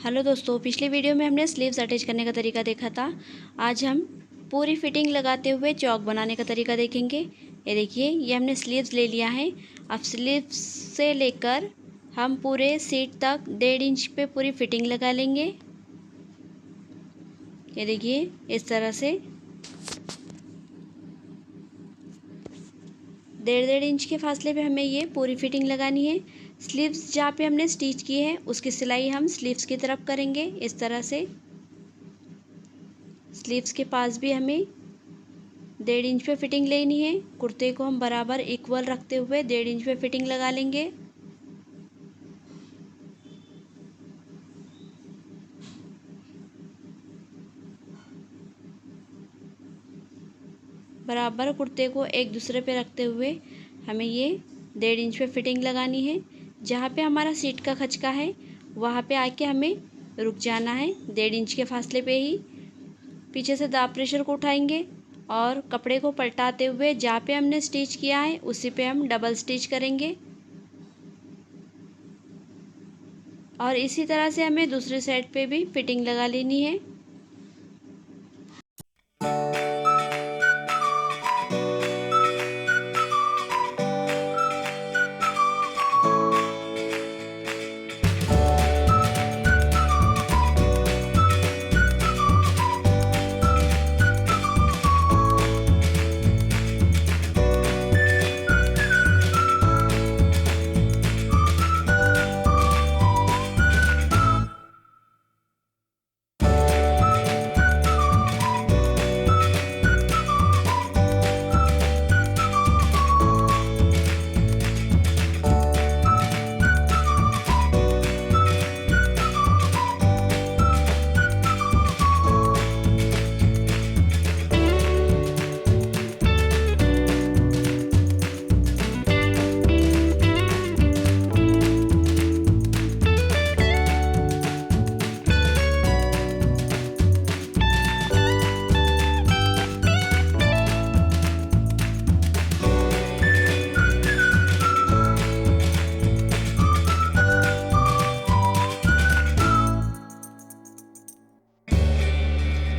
Hello दोस्तों, पिछली video में हमने स्लीव्स अटैच करने का तरीका देखा था। आज हम पूरी फिटिंग लगाते हुए चौक बनाने का तरीका देखेंगे। ये देखिए, ये हमने स्लीव्स ले लिया है। अब स्लीव्स से लेकर हम पूरे सीट तक 1.5 इंच पे पूरी फिटिंग लगा लेंगे। ये देखिए, इस तरह से 1.5 इंच के फासले पे हमें ये पूरी फिटिंग लगानी है। स्लीव्स जहाँ पे हमने स्टिच की है उसकी सिलाई हम स्लीव्स की तरफ करेंगे। इस तरह से स्लीव्स के पास भी हमें 1.5 इंच पे फिटिंग लेनी है। कुर्ते को हम बराबर इक्वल रखते हुए 1.5 इंच पे फिटिंग लगा लेंगे। बराबर कुर्ते को एक दूसरे पे रखते हुए हमें ये 1.5 इंच पे फिटिंग लगानी है। जहाँ पे हमारा सीट का खचका है वहाँ पे आके हमें रुक जाना है। 1.5 इंच के फासले पे ही पीछे से दाब प्रेशर को उठाएंगे और कपड़े को पलटाते हुए जहाँ पे हमने स्टिच किया है उसी पे हम डबल स्टिच करेंगे। और इसी तरह से हमें दूसरी साइड पे भी फिटिंग लगा लेनी है।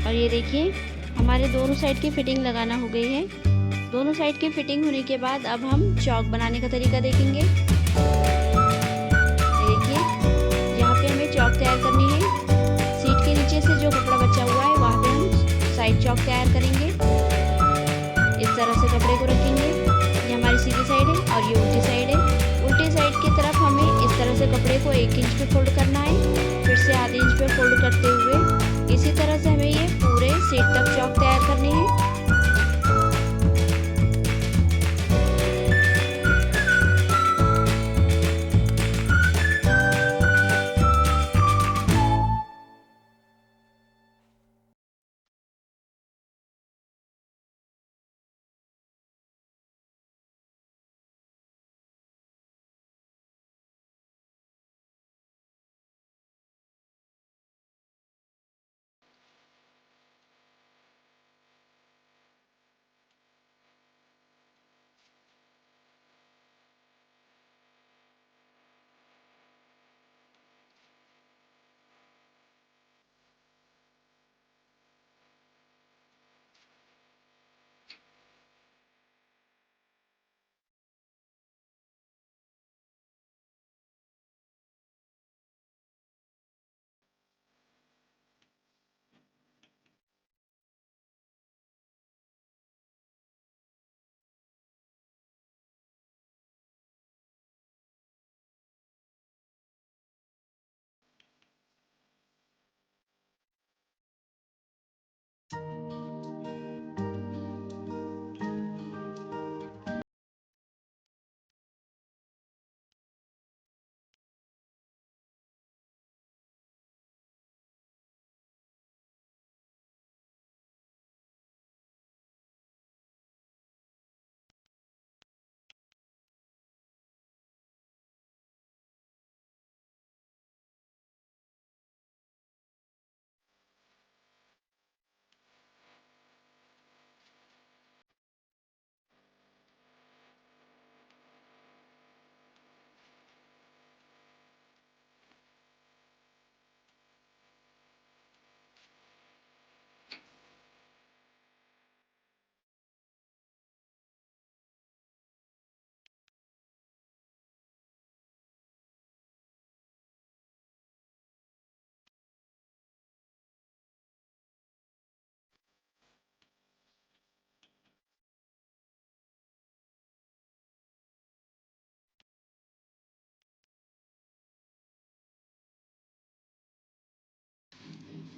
और ये देखिए, हमारे दोनों साइड की फिटिंग लगाना हो गई है। दोनों साइड की फिटिंग होने के बाद अब हम चौक बनाने का तरीका देखेंगे। ये देखिए, यहाँ पे हमें चौक तैयार करनी है। सीट के नीचे से जो कपड़ा बचा हुआ है वहाँ पे हम साइड चौक तैयार करेंगे। इस तरह से कपड़े को रखेंगे। ये हमारी सीधी साइड है और ये उल्टी साइड है। उल्टी साइड की तरफ हमें इस तरह से कपड़े को 1 इंच पे फोल्ड करना है, फिर से आधे इंच पे फोल्ड करते हुए इसी तरह से हमें ये पूरे सीट तक चौक तैयार करने हैं।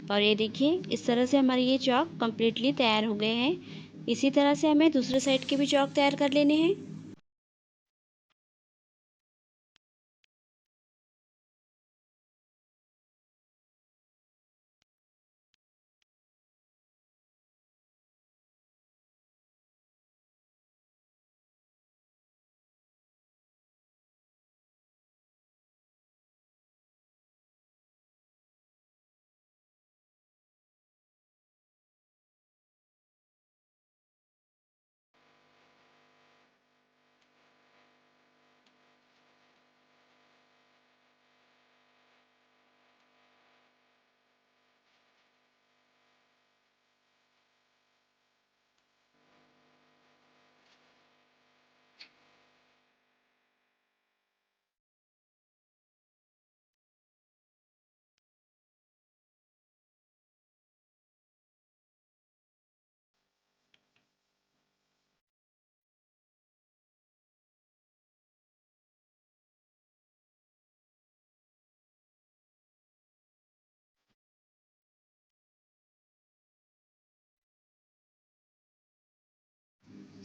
और ये देखिए इस तरह से हमारे ये चौक कम्प्लीटली तैयार हो गए हैं। इसी तरह से हमें दूसरे साइड के भी चौक तैयार कर लेने हैं।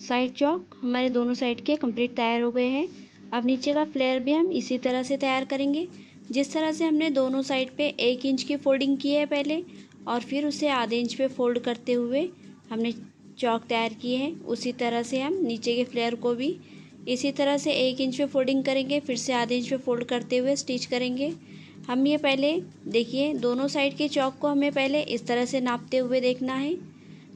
साइड चौक हमारे दोनों साइड के कंप्लीट तैयार हो गए हैं। अब नीचे का फ्लेयर भी हम इसी तरह से तैयार करेंगे। जिस तरह से हमने दोनों साइड पे 1 इंच की फोल्डिंग की है पहले, और फिर उसे आधे इंच पे फोल्ड करते हुए हमने चौक तैयार किए हैं, उसी तरह से हम नीचे के फ्लेयर को भी इसी तरह से 1 इंच पे फोल्डिंग करेंगे, फिर से आधे इंच पे फोल्ड करते हुए स्टिच करेंगे। हम ये पहले देखिए दोनों साइड के चौक को हमें पहले इस तरह से नापते हुए देखना है।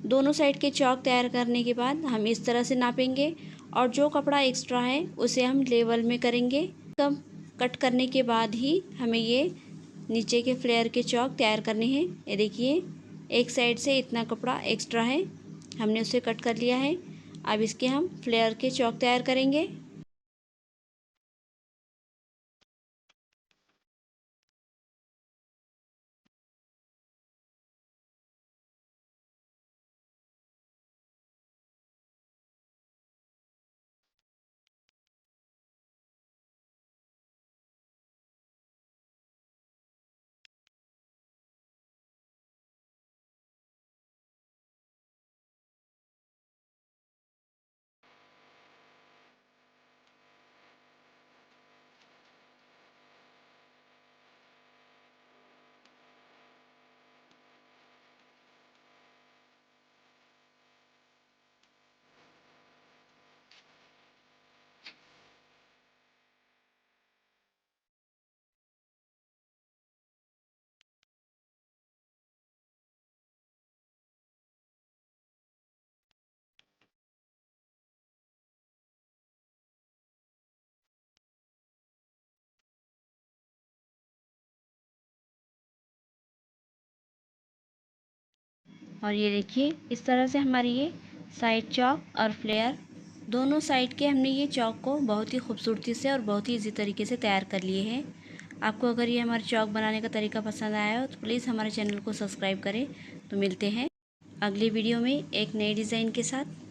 दोनों साइड के चौक तैयार करने के बाद हम इस तरह से नापेंगे, और जो कपड़ा एक्स्ट्रा है उसे हम लेवल में करेंगे। कम कट करने के बाद ही हमें ये नीचे के फ्लेयर के चौक तैयार करने हैं। ये देखिए एक साइड से इतना कपड़ा एक्स्ट्रा है, हमने उसे कट कर लिया है। अब इसके हम फ्लेयर के चौक तैयार करेंगे। और ये देखिए इस तरह से हमारी ये साइड चौक और फ्लेयर दोनों साइड के हमने ये चौक को बहुत ही खूबसूरती से और बहुत ही इजी तरीके से तैयार कर लिए हैं। आपको अगर ये हमारे चौक बनाने का तरीका पसंद आया हो तो प्लीज़ हमारे चैनल को सब्सक्राइब करें। तो मिलते हैं अगली वीडियो में एक नए डिज़ाइन के साथ।